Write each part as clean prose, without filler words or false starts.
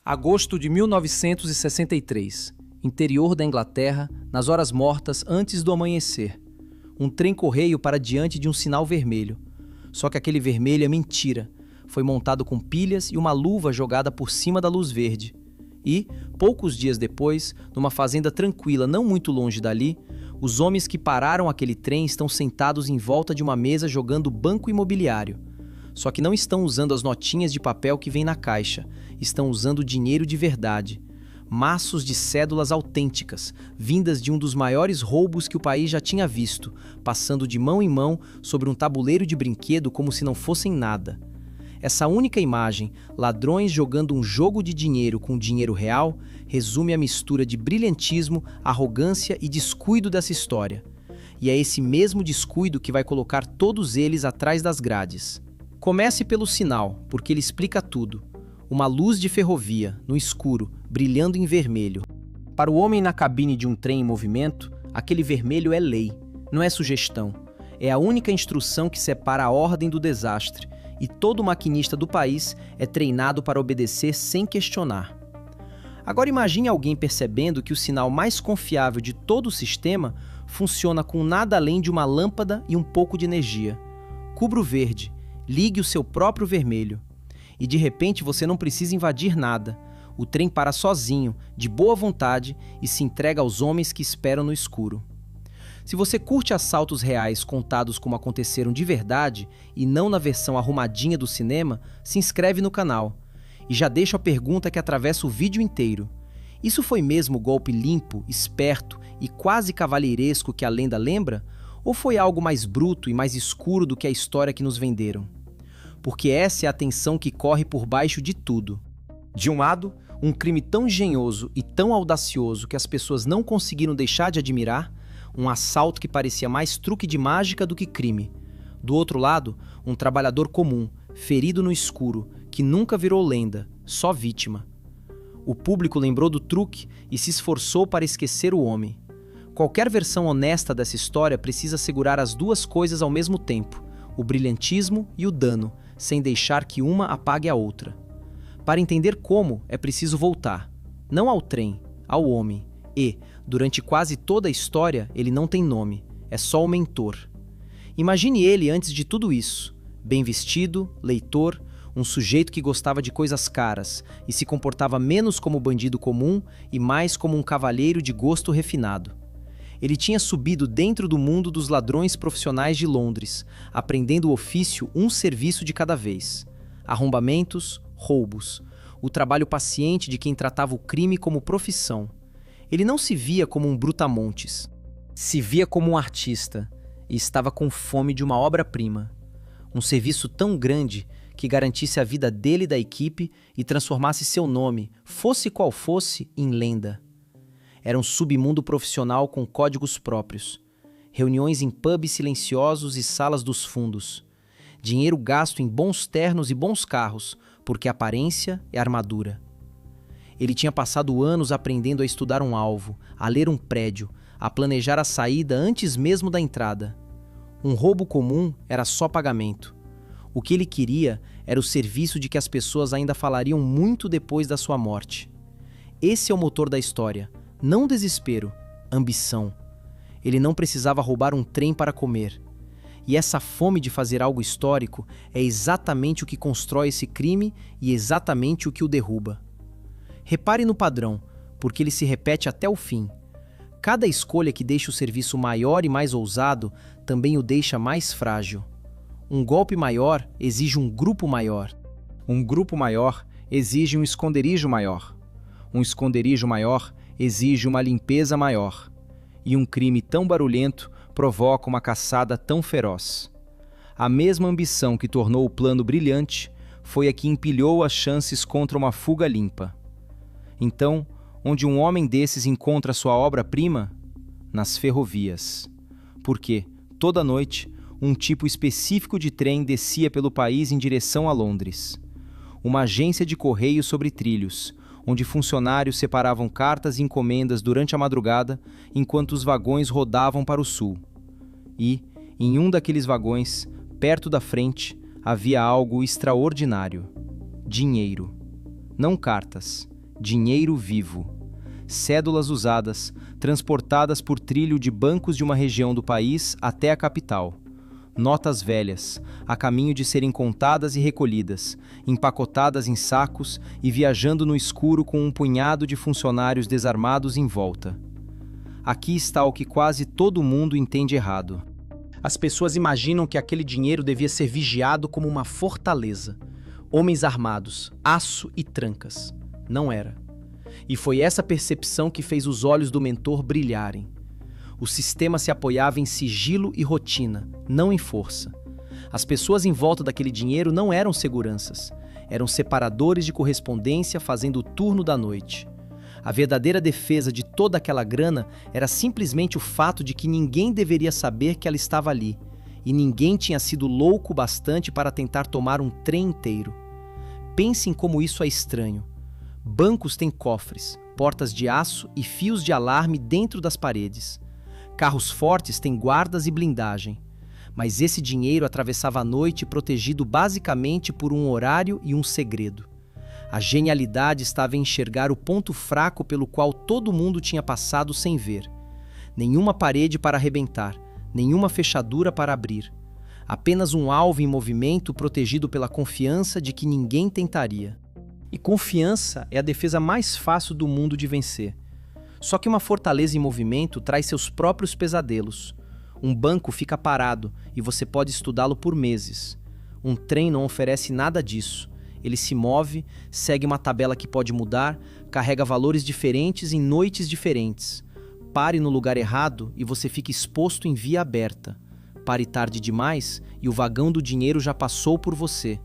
Agosto de 1963, interior da Inglaterra, nas horas mortas antes do amanhecer. Um trem-correio para diante de um sinal vermelho. Só que aquele vermelho é mentira. Foi montado com pilhas e uma luva jogada por cima da luz verde. E, poucos dias depois, numa fazenda tranquila não muito longe dali, os homens que pararam aquele trem estão sentados em volta de uma mesa jogando banco imobiliário. Só que não estão usando as notinhas de papel que vem na caixa, estão usando dinheiro de verdade. Maços de cédulas autênticas, vindas de um dos maiores roubos que o país já tinha visto, passando de mão em mão sobre um tabuleiro de brinquedo como se não fossem nada. Essa única imagem, ladrões jogando um jogo de dinheiro com dinheiro real, resume a mistura de brilhantismo, arrogância e descuido dessa história. E é esse mesmo descuido que vai colocar todos eles atrás das grades. Comece pelo sinal, porque ele explica tudo. Uma luz de ferrovia, no escuro, brilhando em vermelho. Para o homem na cabine de um trem em movimento, aquele vermelho é lei, não é sugestão. É a única instrução que separa a ordem do desastre, e todo maquinista do país é treinado para obedecer sem questionar. Agora imagine alguém percebendo que o sinal mais confiável de todo o sistema funciona com nada além de uma lâmpada e um pouco de energia. Cubra o verde, ligue o seu próprio vermelho. E de repente você não precisa invadir nada. O trem para sozinho, de boa vontade, e se entrega aos homens que esperam no escuro. Se você curte assaltos reais contados como aconteceram de verdade e não na versão arrumadinha do cinema, se inscreve no canal. E já deixa a pergunta que atravessa o vídeo inteiro. Isso foi mesmo o golpe limpo, esperto e quase cavalheiresco que a lenda lembra? Ou foi algo mais bruto e mais escuro do que a história que nos venderam? Porque essa é a tensão que corre por baixo de tudo. De um lado, um crime tão engenhoso e tão audacioso que as pessoas não conseguiram deixar de admirar, um assalto que parecia mais truque de mágica do que crime. Do outro lado, um trabalhador comum, ferido no escuro, que nunca virou lenda, só vítima. O público lembrou do truque e se esforçou para esquecer o homem. Qualquer versão honesta dessa história precisa segurar as duas coisas ao mesmo tempo, o brilhantismo e o dano, sem deixar que uma apague a outra. Para entender como, é preciso voltar, não ao trem, ao homem. E, durante quase toda a história, ele não tem nome, é só o mentor. Imagine ele antes de tudo isso, bem vestido, leitor, um sujeito que gostava de coisas caras e se comportava menos como bandido comum e mais como um cavalheiro de gosto refinado. Ele tinha subido dentro do mundo dos ladrões profissionais de Londres, aprendendo o ofício um serviço de cada vez. Arrombamentos, roubos, o trabalho paciente de quem tratava o crime como profissão. Ele não se via como um brutamontes. Se via como um artista e estava com fome de uma obra-prima. Um serviço tão grande que garantisse a vida dele e da equipe e transformasse seu nome, fosse qual fosse, em lenda. Era um submundo profissional com códigos próprios. Reuniões em pubs silenciosos e salas dos fundos. Dinheiro gasto em bons ternos e bons carros, porque aparência é armadura. Ele tinha passado anos aprendendo a estudar um alvo, a ler um prédio, a planejar a saída antes mesmo da entrada. Um roubo comum era só pagamento. O que ele queria era o serviço de que as pessoas ainda falariam muito depois da sua morte. Esse é o motor da história. Não desespero, ambição. Ele não precisava roubar um trem para comer. E essa fome de fazer algo histórico é exatamente o que constrói esse crime e exatamente o que o derruba. Repare no padrão, porque ele se repete até o fim. Cada escolha que deixa o serviço maior e mais ousado também o deixa mais frágil. Um golpe maior exige um grupo maior. Um grupo maior exige um esconderijo maior. Um esconderijo maior exige uma limpeza maior. E um crime tão barulhento provoca uma caçada tão feroz. A mesma ambição que tornou o plano brilhante foi a que empilhou as chances contra uma fuga limpa. Então, onde um homem desses encontra sua obra-prima? Nas ferrovias. Porque, toda noite, um tipo específico de trem descia pelo país em direção a Londres. Uma agência de correio sobre trilhos, onde funcionários separavam cartas e encomendas durante a madrugada, enquanto os vagões rodavam para o sul. E, em um daqueles vagões, perto da frente, havia algo extraordinário. Dinheiro. Não cartas. dinheiro vivo. Cédulas usadas, transportadas por trilho de bancos de uma região do país até a capital. Notas velhas, a caminho de serem contadas e recolhidas, empacotadas em sacos e viajando no escuro com um punhado de funcionários desarmados em volta. Aqui está o que quase todo mundo entende errado. As pessoas imaginam que aquele dinheiro devia ser vigiado como uma fortaleza. Homens armados, aço e trancas. Não era. E foi essa percepção que fez os olhos do mentor brilharem. O sistema se apoiava em sigilo e rotina, não em força. As pessoas em volta daquele dinheiro não eram seguranças. Eram separadores de correspondência fazendo o turno da noite. A verdadeira defesa de toda aquela grana era simplesmente o fato de que ninguém deveria saber que ela estava ali, e ninguém tinha sido louco bastante para tentar tomar um trem inteiro. Pense em como isso é estranho. Bancos têm cofres, portas de aço e fios de alarme dentro das paredes. Carros fortes têm guardas e blindagem. Mas esse dinheiro atravessava a noite protegido basicamente por um horário e um segredo. A genialidade estava em enxergar o ponto fraco pelo qual todo mundo tinha passado sem ver. Nenhuma parede para arrebentar, nenhuma fechadura para abrir. Apenas um alvo em movimento protegido pela confiança de que ninguém tentaria. E confiança é a defesa mais fácil do mundo de vencer. Só que uma fortaleza em movimento traz seus próprios pesadelos. Um banco fica parado e você pode estudá-lo por meses. Um trem não oferece nada disso. Ele se move, segue uma tabela que pode mudar, carrega valores diferentes em noites diferentes. Pare no lugar errado e você fica exposto em via aberta. Pare tarde demais e o vagão do dinheiro já passou por você.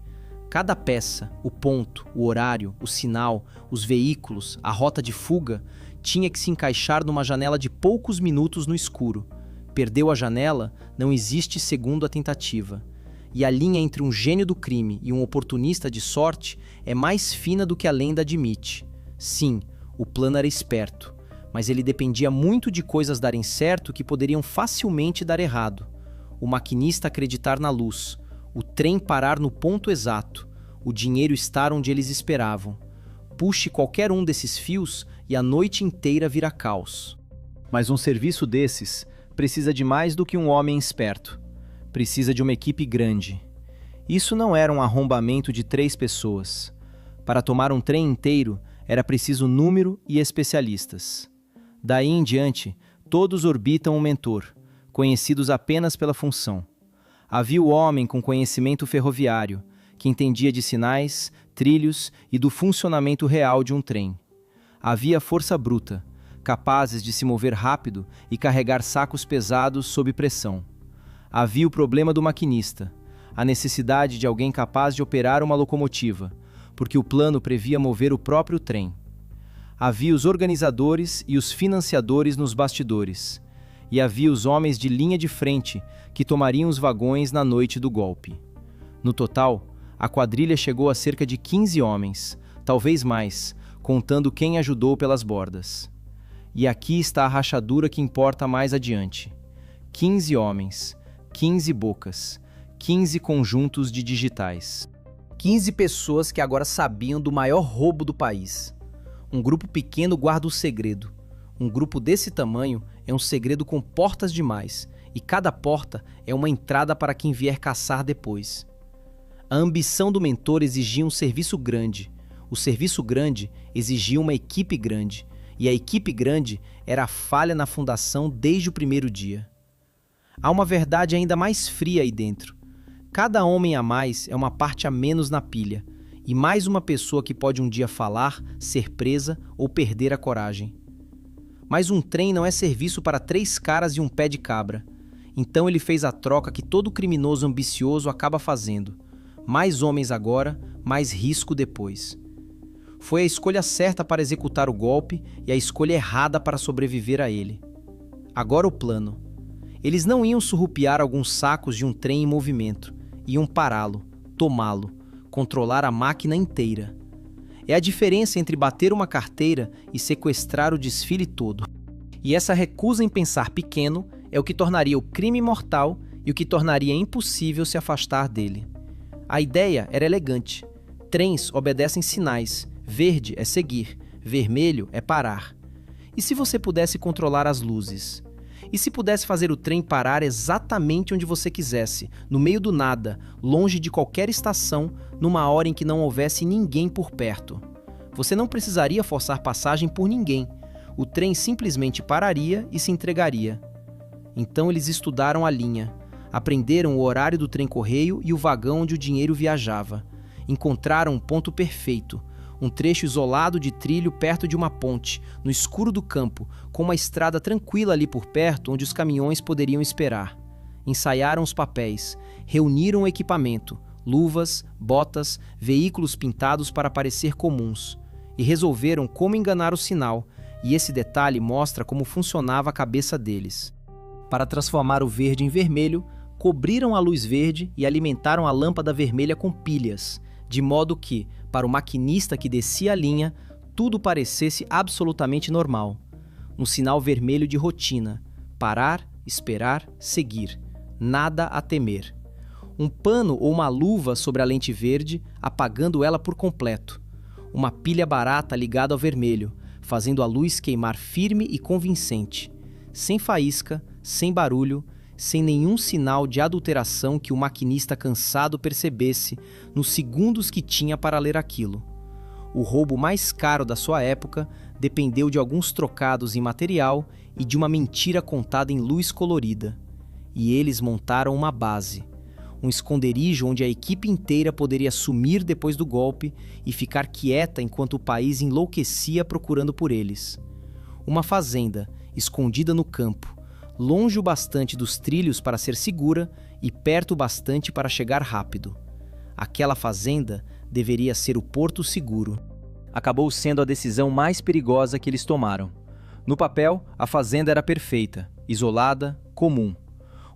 Cada peça, o ponto, o horário, o sinal, os veículos, a rota de fuga, tinha que se encaixar numa janela de poucos minutos no escuro. Perdeu a janela, não existe segundo a tentativa. E a linha entre um gênio do crime e um oportunista de sorte é mais fina do que a lenda admite. Sim, o plano era esperto, mas ele dependia muito de coisas darem certo que poderiam facilmente dar errado. O maquinista acreditar na luz, o trem parar no ponto exato, o dinheiro estar onde eles esperavam. Puxe qualquer um desses fios e a noite inteira vira caos. Mas um serviço desses precisa de mais do que um homem esperto. Precisa de uma equipe grande. Isso não era um arrombamento de 3 pessoas. Para tomar um trem inteiro, era preciso número e especialistas. Daí em diante, todos orbitam um mentor, conhecidos apenas pela função. Havia o homem com conhecimento ferroviário, que entendia de sinais, trilhos e do funcionamento real de um trem. Havia a força bruta, capazes de se mover rápido e carregar sacos pesados sob pressão. Havia o problema do maquinista, a necessidade de alguém capaz de operar uma locomotiva, porque o plano previa mover o próprio trem. Havia os organizadores e os financiadores nos bastidores, e havia os homens de linha de frente que tomariam os vagões na noite do golpe. No total, a quadrilha chegou a cerca de 15 homens, talvez mais, contando quem ajudou pelas bordas. E aqui está a rachadura que importa mais adiante. 15 homens, 15 bocas, 15 conjuntos de digitais. 15 pessoas que agora sabiam do maior roubo do país. Um grupo pequeno guarda o segredo. Um grupo desse tamanho é um segredo com portas demais, e cada porta é uma entrada para quem vier caçar depois. A ambição do mentor exigia um serviço grande. O serviço grande exigia uma equipe grande, e a equipe grande era a falha na fundação desde o primeiro dia. Há uma verdade ainda mais fria aí dentro. Cada homem a mais é uma parte a menos na pilha, e mais uma pessoa que pode um dia falar, ser presa ou perder a coragem. Mas um trem não é serviço para 3 caras e um pé de cabra. Então ele fez a troca que todo criminoso ambicioso acaba fazendo. Mais homens agora, mais risco depois. Foi a escolha certa para executar o golpe e a escolha errada para sobreviver a ele. Agora o plano. Eles não iam surrupiar alguns sacos de um trem em movimento. Iam pará-lo, tomá-lo, controlar a máquina inteira. É a diferença entre bater uma carteira e sequestrar o desfile todo. E essa recusa em pensar pequeno é o que tornaria o crime mortal e o que tornaria impossível se afastar dele. A ideia era elegante. Trens obedecem sinais. Verde é seguir. vermelho é parar. E se você pudesse controlar as luzes? E se pudesse fazer o trem parar exatamente onde você quisesse, no meio do nada, longe de qualquer estação, numa hora em que não houvesse ninguém por perto? Você não precisaria forçar passagem por ninguém. O trem simplesmente pararia e se entregaria. Então eles estudaram a linha, aprenderam o horário do trem-correio e o vagão onde o dinheiro viajava. Encontraram um ponto perfeito, um trecho isolado de trilho perto de uma ponte, no escuro do campo, com uma estrada tranquila ali por perto onde os caminhões poderiam esperar. Ensaiaram os papéis, reuniram o equipamento, luvas, botas, veículos pintados para parecer comuns, e resolveram como enganar o sinal, e esse detalhe mostra como funcionava a cabeça deles. Para transformar o verde em vermelho, cobriram a luz verde e alimentaram a lâmpada vermelha com pilhas, de modo que, para o maquinista que descia a linha, tudo parecesse absolutamente normal. Um sinal vermelho de rotina: parar, esperar, seguir. Nada a temer. Um pano ou uma luva sobre a lente verde, apagando ela por completo. Uma pilha barata ligada ao vermelho, fazendo a luz queimar firme e convincente. Sem faísca, sem barulho, sem nenhum sinal de adulteração que o maquinista cansado percebesse nos segundos que tinha para ler aquilo. O roubo mais caro da sua época dependeu de alguns trocados em material e de uma mentira contada em luz colorida. E eles montaram uma base, um esconderijo onde a equipe inteira poderia sumir depois do golpe e ficar quieta enquanto o país enlouquecia procurando por eles. Uma fazenda, escondida no campo, longe o bastante dos trilhos para ser segura e perto o bastante para chegar rápido. Aquela fazenda deveria ser o Porto Seguro. Acabou sendo a decisão mais perigosa que eles tomaram. No papel, a fazenda era perfeita, isolada, comum.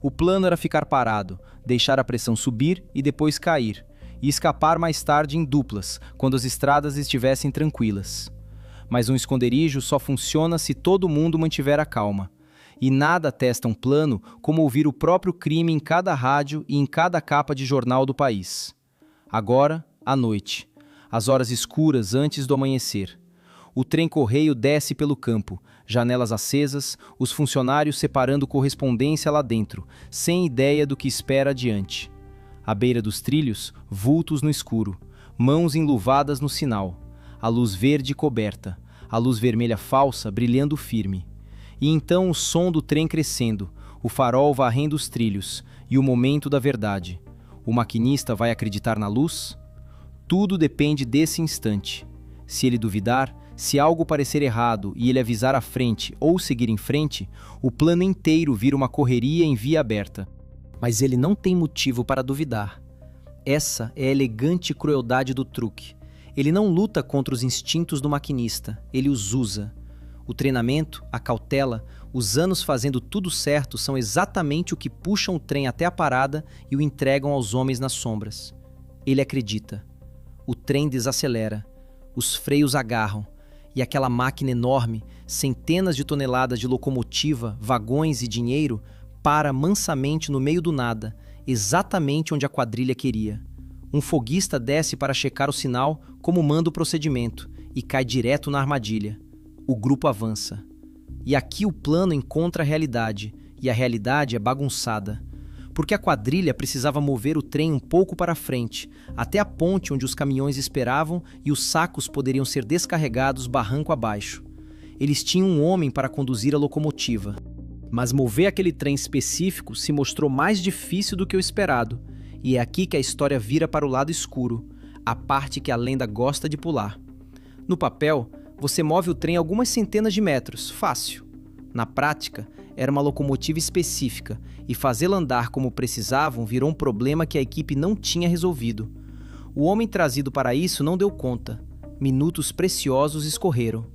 O plano era ficar parado, deixar a pressão subir e depois cair, e escapar mais tarde em duplas, quando as estradas estivessem tranquilas. Mas um esconderijo só funciona se todo mundo mantiver a calma. E nada testa um plano como ouvir o próprio crime em cada rádio e em cada capa de jornal do país. Agora, à noite, às horas escuras antes do amanhecer. O trem-correio desce pelo campo, janelas acesas, os funcionários separando correspondência lá dentro, sem ideia do que espera adiante. À beira dos trilhos, vultos no escuro, mãos enluvadas no sinal, a luz verde coberta, a luz vermelha falsa brilhando firme. E então o som do trem crescendo, o farol varrendo os trilhos, e o momento da verdade. O maquinista vai acreditar na luz? Tudo depende desse instante. Se ele duvidar, se algo parecer errado e ele avisar à frente ou seguir em frente, o plano inteiro vira uma correria em via aberta. Mas ele não tem motivo para duvidar. Essa é a elegante crueldade do truque. Ele não luta contra os instintos do maquinista, ele os usa. O treinamento, a cautela, os anos fazendo tudo certo são exatamente o que puxam o trem até a parada e o entregam aos homens nas sombras. Ele acredita. O trem desacelera, os freios agarram, e aquela máquina enorme, centenas de toneladas de locomotiva, vagões e dinheiro, para mansamente no meio do nada, exatamente onde a quadrilha queria. Um foguista desce para checar o sinal, como manda o procedimento, e cai direto na armadilha. O grupo avança. E aqui o plano encontra a realidade, e a realidade é bagunçada. Porque a quadrilha precisava mover o trem um pouco para frente, até a ponte onde os caminhões esperavam e os sacos poderiam ser descarregados barranco abaixo. Eles tinham um homem para conduzir a locomotiva. Mas mover aquele trem específico se mostrou mais difícil do que o esperado, e é aqui que a história vira para o lado escuro, a parte que a lenda gosta de pular. No papel, você move o trem algumas centenas de metros, fácil. Na prática, era uma locomotiva específica, e fazê-la andar como precisavam virou um problema que a equipe não tinha resolvido. O homem trazido para isso não deu conta. Minutos preciosos escorreram.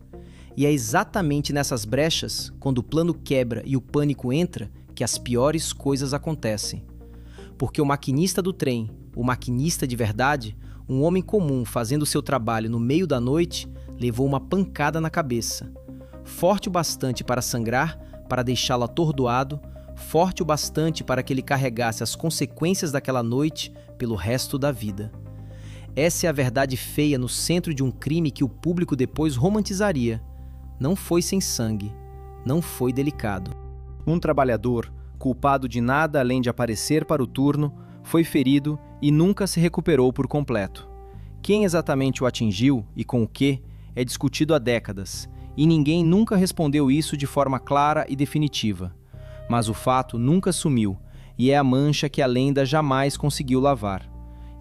E é exatamente nessas brechas, quando o plano quebra e o pânico entra, que as piores coisas acontecem. Porque o maquinista do trem, o maquinista de verdade, um homem comum fazendo seu trabalho no meio da noite, levou uma pancada na cabeça. Forte o bastante para sangrar, para deixá-lo atordoado, forte o bastante para que ele carregasse as consequências daquela noite pelo resto da vida. Essa é a verdade feia no centro de um crime que o público depois romantizaria. Não foi sem sangue, não foi delicado. Um trabalhador, culpado de nada além de aparecer para o turno, foi ferido e nunca se recuperou por completo. Quem exatamente o atingiu e com o quê é discutido há décadas, e ninguém nunca respondeu isso de forma clara e definitiva. Mas o fato nunca sumiu, e é a mancha que a lenda jamais conseguiu lavar.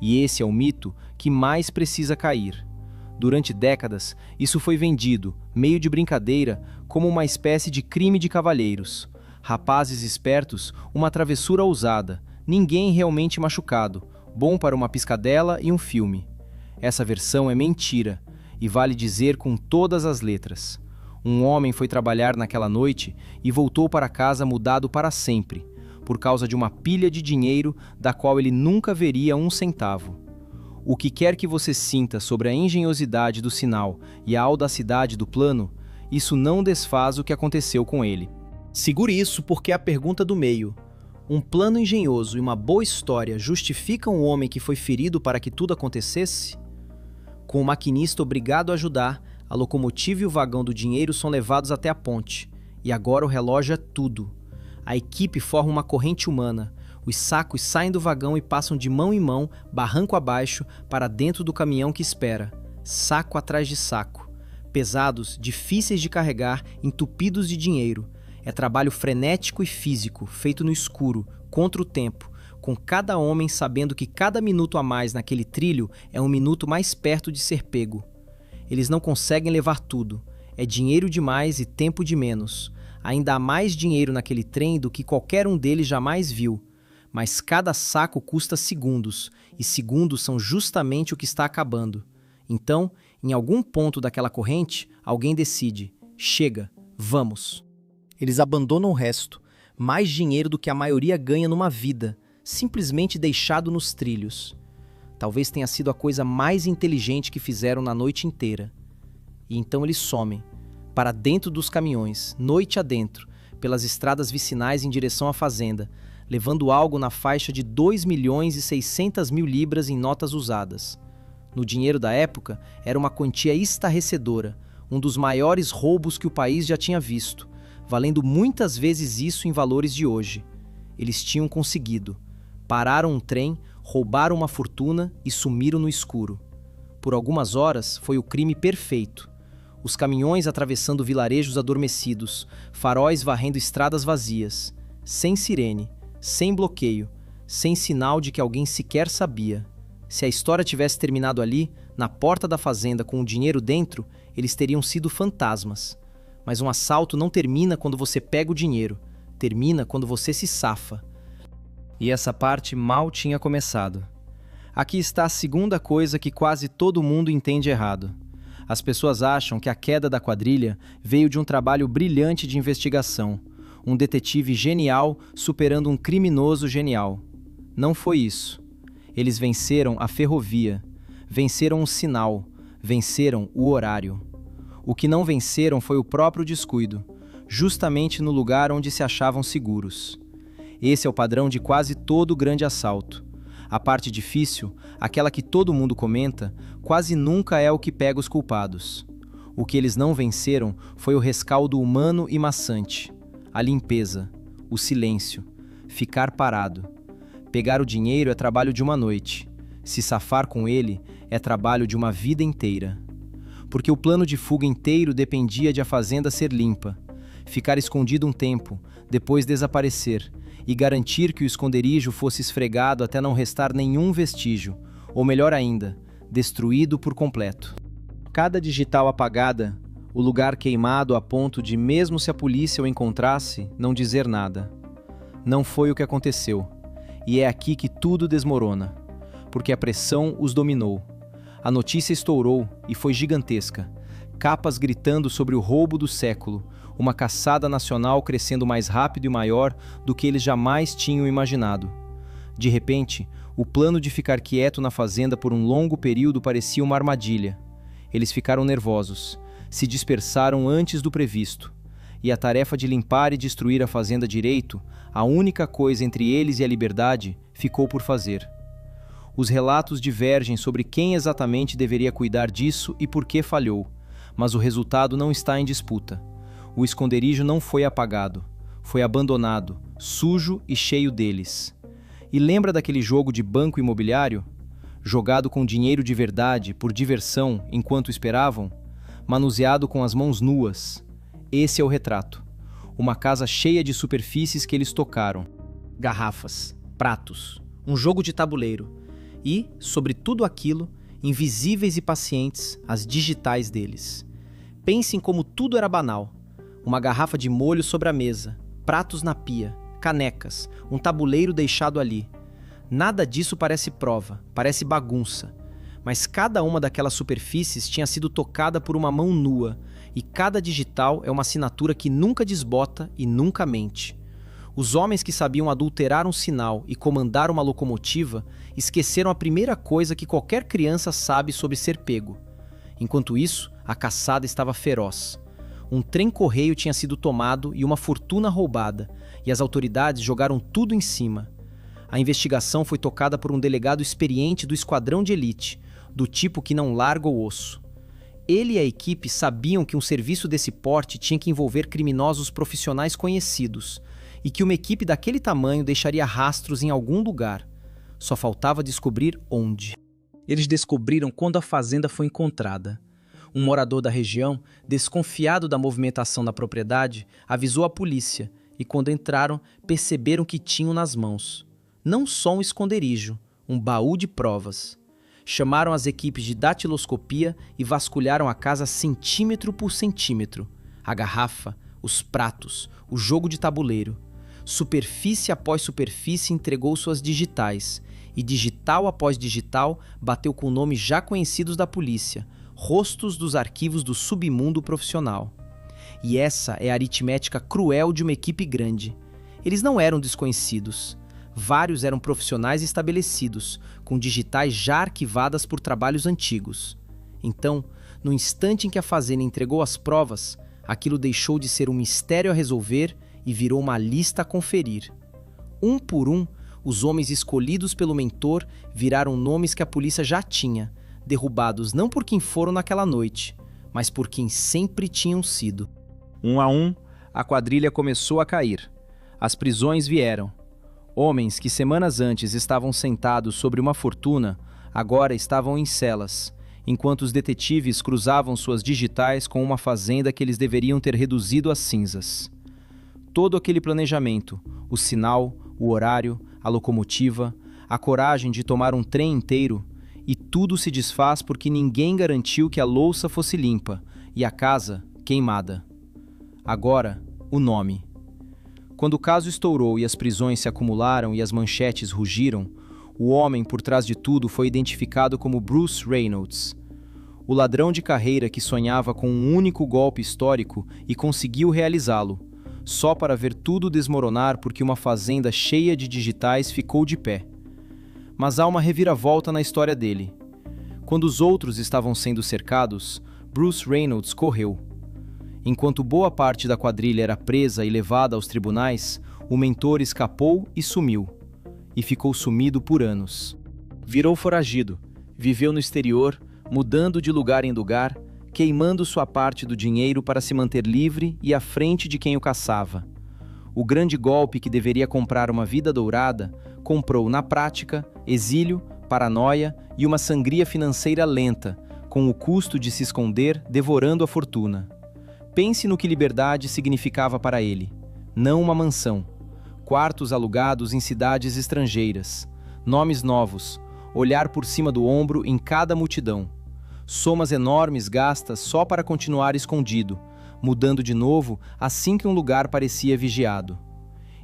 E esse é o mito que mais precisa cair. Durante décadas, isso foi vendido, meio de brincadeira, como uma espécie de crime de cavalheiros. Rapazes espertos, uma travessura ousada, ninguém realmente machucado, bom para uma piscadela e um filme. Essa versão é mentira, e vale dizer com todas as letras. Um homem foi trabalhar naquela noite e voltou para casa mudado para sempre, por causa de uma pilha de dinheiro da qual ele nunca veria um centavo. O que quer que você sinta sobre a engenhosidade do sinal e a audacidade do plano, isso não desfaz o que aconteceu com ele. Segure isso porque é a pergunta do meio. Um plano engenhoso e uma boa história justificam o homem que foi ferido para que tudo acontecesse? Com o maquinista obrigado a ajudar, a locomotiva e o vagão do dinheiro são levados até a ponte. E agora o relógio é tudo. A equipe forma uma corrente humana. Os sacos saem do vagão e passam de mão em mão, barranco abaixo, para dentro do caminhão que espera. Saco atrás de saco. Pesados, difíceis de carregar, entupidos de dinheiro. É trabalho frenético e físico, feito no escuro, contra o tempo, com cada homem sabendo que cada minuto a mais naquele trilho é um minuto mais perto de ser pego. Eles não conseguem levar tudo. É dinheiro demais e tempo de menos. Ainda há mais dinheiro naquele trem do que qualquer um deles jamais viu. Mas cada saco custa segundos, e segundos são justamente o que está acabando. Então, em algum ponto daquela corrente, alguém decide: chega, vamos. Eles abandonam o resto, mais dinheiro do que a maioria ganha numa vida, simplesmente deixado nos trilhos. Talvez tenha sido a coisa mais inteligente que fizeram na noite inteira. E então eles somem, para dentro dos caminhões, noite adentro, pelas estradas vicinais em direção à fazenda, levando algo na faixa de 2.600.000 libras em notas usadas. No dinheiro da época, era uma quantia estarrecedora, um dos maiores roubos que o país já tinha visto, valendo muitas vezes isso em valores de hoje. Eles tinham conseguido. Pararam um trem, roubaram uma fortuna e sumiram no escuro. Por algumas horas, foi o crime perfeito. Os caminhões atravessando vilarejos adormecidos, faróis varrendo estradas vazias, sem sirene, sem bloqueio, sem sinal de que alguém sequer sabia. Se a história tivesse terminado ali, na porta da fazenda com o dinheiro dentro, eles teriam sido fantasmas. Mas um assalto não termina quando você pega o dinheiro, termina quando você se safa. E essa parte mal tinha começado. Aqui está a segunda coisa que quase todo mundo entende errado. As pessoas acham que a queda da quadrilha veio de um trabalho brilhante de investigação, um detetive genial superando um criminoso genial. Não foi isso. Eles venceram a ferrovia, venceram o sinal, venceram o horário. O que não venceram foi o próprio descuido, justamente no lugar onde se achavam seguros. Esse é o padrão de quase todo grande assalto. A parte difícil, aquela que todo mundo comenta, quase nunca é o que pega os culpados. O que eles não venceram foi o rescaldo humano e maçante, a limpeza, o silêncio, ficar parado. Pegar o dinheiro é trabalho de uma noite. Se safar com ele é trabalho de uma vida inteira. Porque o plano de fuga inteiro dependia de a fazenda ser limpa, ficar escondido um tempo, depois desaparecer, e garantir que o esconderijo fosse esfregado até não restar nenhum vestígio, ou melhor ainda, destruído por completo. Cada digital apagada, o lugar queimado a ponto de, mesmo se a polícia o encontrasse, não dizer nada. Não foi o que aconteceu, e é aqui que tudo desmorona, porque a pressão os dominou. A notícia estourou e foi gigantesca, capas gritando sobre o roubo do século, uma caçada nacional crescendo mais rápido e maior do que eles jamais tinham imaginado. De repente, o plano de ficar quieto na fazenda por um longo período parecia uma armadilha. Eles ficaram nervosos, se dispersaram antes do previsto, e a tarefa de limpar e destruir a fazenda direito, a única coisa entre eles e a liberdade, ficou por fazer. Os relatos divergem sobre quem exatamente deveria cuidar disso e por que falhou, mas o resultado não está em disputa. O esconderijo não foi apagado, foi abandonado, sujo e cheio deles. E lembra daquele jogo de banco imobiliário? Jogado com dinheiro de verdade, por diversão, enquanto esperavam? Manuseado com as mãos nuas. Esse é o retrato. Uma casa cheia de superfícies que eles tocaram. Garrafas, pratos, um jogo de tabuleiro e, sobre tudo aquilo, invisíveis e pacientes, as digitais deles. Pensem como tudo era banal. Uma garrafa de molho sobre a mesa, pratos na pia, canecas, um tabuleiro deixado ali. Nada disso parece prova, parece bagunça. Mas cada uma daquelas superfícies tinha sido tocada por uma mão nua, e cada digital é uma assinatura que nunca desbota e nunca mente. Os homens que sabiam adulterar um sinal e comandar uma locomotiva esqueceram a primeira coisa que qualquer criança sabe sobre ser pego. Enquanto isso, a caçada estava feroz. Um trem-correio tinha sido tomado e uma fortuna roubada, e as autoridades jogaram tudo em cima. A investigação foi tocada por um delegado experiente do esquadrão de elite, do tipo que não larga o osso. Ele e a equipe sabiam que um serviço desse porte tinha que envolver criminosos profissionais conhecidos, e que uma equipe daquele tamanho deixaria rastros em algum lugar. Só faltava descobrir onde. Eles descobriram quando a fazenda foi encontrada. Um morador da região, desconfiado da movimentação na propriedade, avisou a polícia e, quando entraram, perceberam que tinham nas mãos não só um esconderijo, um baú de provas. Chamaram as equipes de datiloscopia e vasculharam a casa centímetro por centímetro. A garrafa, os pratos, o jogo de tabuleiro. Superfície após superfície entregou suas digitais, e digital após digital bateu com nomes já conhecidos da polícia, rostos dos arquivos do submundo profissional. E essa é a aritmética cruel de uma equipe grande. Eles não eram desconhecidos. Vários eram profissionais estabelecidos, com digitais já arquivadas por trabalhos antigos. Então, no instante em que a fazenda entregou as provas, aquilo deixou de ser um mistério a resolver e virou uma lista a conferir. Um por um, os homens escolhidos pelo mentor viraram nomes que a polícia já tinha, derrubados não por quem foram naquela noite, mas por quem sempre tinham sido. Um a um, a quadrilha começou a cair. As prisões vieram. Homens que semanas antes estavam sentados sobre uma fortuna, agora estavam em celas, enquanto os detetives cruzavam suas digitais com uma fazenda que eles deveriam ter reduzido a cinzas. Todo aquele planejamento, o sinal, o horário, a locomotiva, a coragem de tomar um trem inteiro, e tudo se desfaz porque ninguém garantiu que a louça fosse limpa e a casa queimada. Agora, o nome. Quando o caso estourou e as prisões se acumularam e as manchetes rugiram, o homem por trás de tudo foi identificado como Bruce Reynolds. O ladrão de carreira que sonhava com um único golpe histórico e conseguiu realizá-lo, só para ver tudo desmoronar porque uma fazenda cheia de digitais ficou de pé. Mas há uma reviravolta na história dele. Quando os outros estavam sendo cercados, Bruce Reynolds correu. Enquanto boa parte da quadrilha era presa e levada aos tribunais, o mentor escapou e sumiu. E ficou sumido por anos. Virou foragido, viveu no exterior, mudando de lugar em lugar, queimando sua parte do dinheiro para se manter livre e à frente de quem o caçava. O grande golpe que deveria comprar uma vida dourada, comprou na prática exílio, paranoia e uma sangria financeira lenta, com o custo de se esconder devorando a fortuna. Pense no que liberdade significava para ele. Não uma mansão. Quartos alugados em cidades estrangeiras. Nomes novos. Olhar por cima do ombro em cada multidão. Somas enormes gastas só para continuar escondido, mudando de novo assim que um lugar parecia vigiado.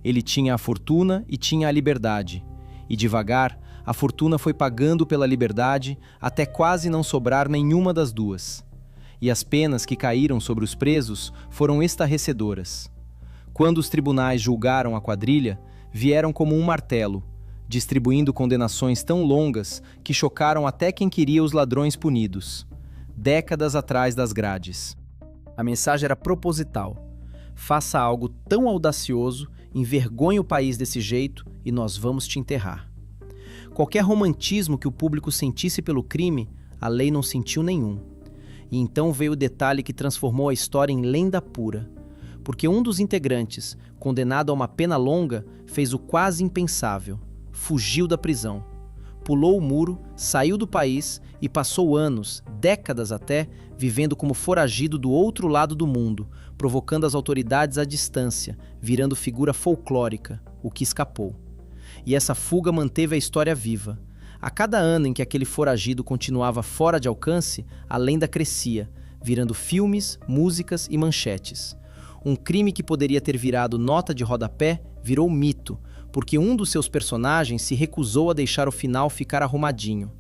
Ele tinha a fortuna e tinha a liberdade. E devagar, a fortuna foi pagando pela liberdade até quase não sobrar nenhuma das duas. E as penas que caíram sobre os presos foram estarrecedoras. Quando os tribunais julgaram a quadrilha, vieram como um martelo, distribuindo condenações tão longas que chocaram até quem queria os ladrões punidos, décadas atrás das grades. A mensagem era proposital. Faça algo tão audacioso, envergonhe o país desse jeito e nós vamos te enterrar. Qualquer romantismo que o público sentisse pelo crime, a lei não sentiu nenhum. E então veio o detalhe que transformou a história em lenda pura. Porque um dos integrantes, condenado a uma pena longa, fez o quase impensável. Fugiu da prisão. Pulou o muro, saiu do país e passou anos, décadas até, vivendo como foragido do outro lado do mundo, provocando as autoridades à distância, virando figura folclórica, o que escapou. E essa fuga manteve a história viva. A cada ano em que aquele foragido continuava fora de alcance, a lenda crescia, virando filmes, músicas e manchetes. Um crime que poderia ter virado nota de rodapé virou mito, porque um dos seus personagens se recusou a deixar o final ficar arrumadinho.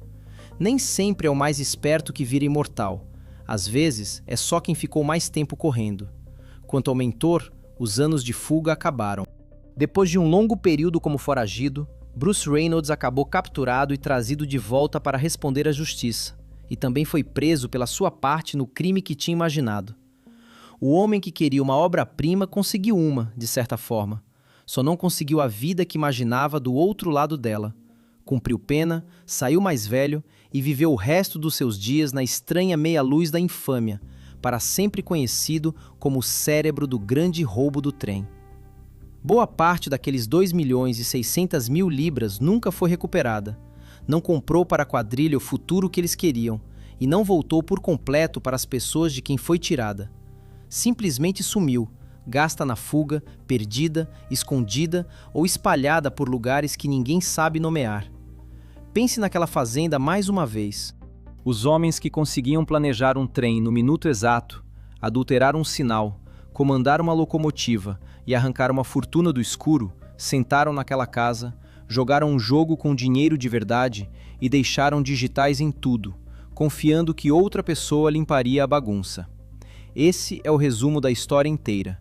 Nem sempre é o mais esperto que vira imortal. Às vezes, é só quem ficou mais tempo correndo. Quanto ao mentor, os anos de fuga acabaram. Depois de um longo período como foragido, Bruce Reynolds acabou capturado e trazido de volta para responder à justiça, e também foi preso pela sua parte no crime que tinha imaginado. O homem que queria uma obra-prima conseguiu uma, de certa forma. Só não conseguiu a vida que imaginava do outro lado dela. Cumpriu pena, saiu mais velho e viveu o resto dos seus dias na estranha meia-luz da infâmia, para sempre conhecido como o cérebro do grande roubo do trem. Boa parte daqueles 2.600.000 libras nunca foi recuperada. Não comprou para a quadrilha o futuro que eles queriam e não voltou por completo para as pessoas de quem foi tirada. Simplesmente sumiu, gasta na fuga, perdida, escondida ou espalhada por lugares que ninguém sabe nomear. Pense naquela fazenda mais uma vez. Os homens que conseguiam planejar um trem no minuto exato, adulterar um sinal, comandar uma locomotiva e arrancar uma fortuna do escuro, sentaram naquela casa, jogaram um jogo com dinheiro de verdade e deixaram digitais em tudo, confiando que outra pessoa limparia a bagunça. Esse é o resumo da história inteira.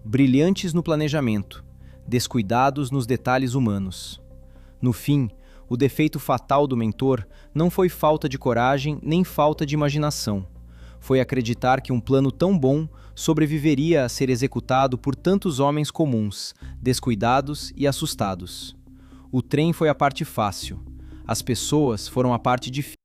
Brilhantes no planejamento, descuidados nos detalhes humanos. No fim, o defeito fatal do mentor não foi falta de coragem nem falta de imaginação. Foi acreditar que um plano tão bom sobreviveria a ser executado por tantos homens comuns, descuidados e assustados. O trem foi a parte fácil. As pessoas foram a parte difícil.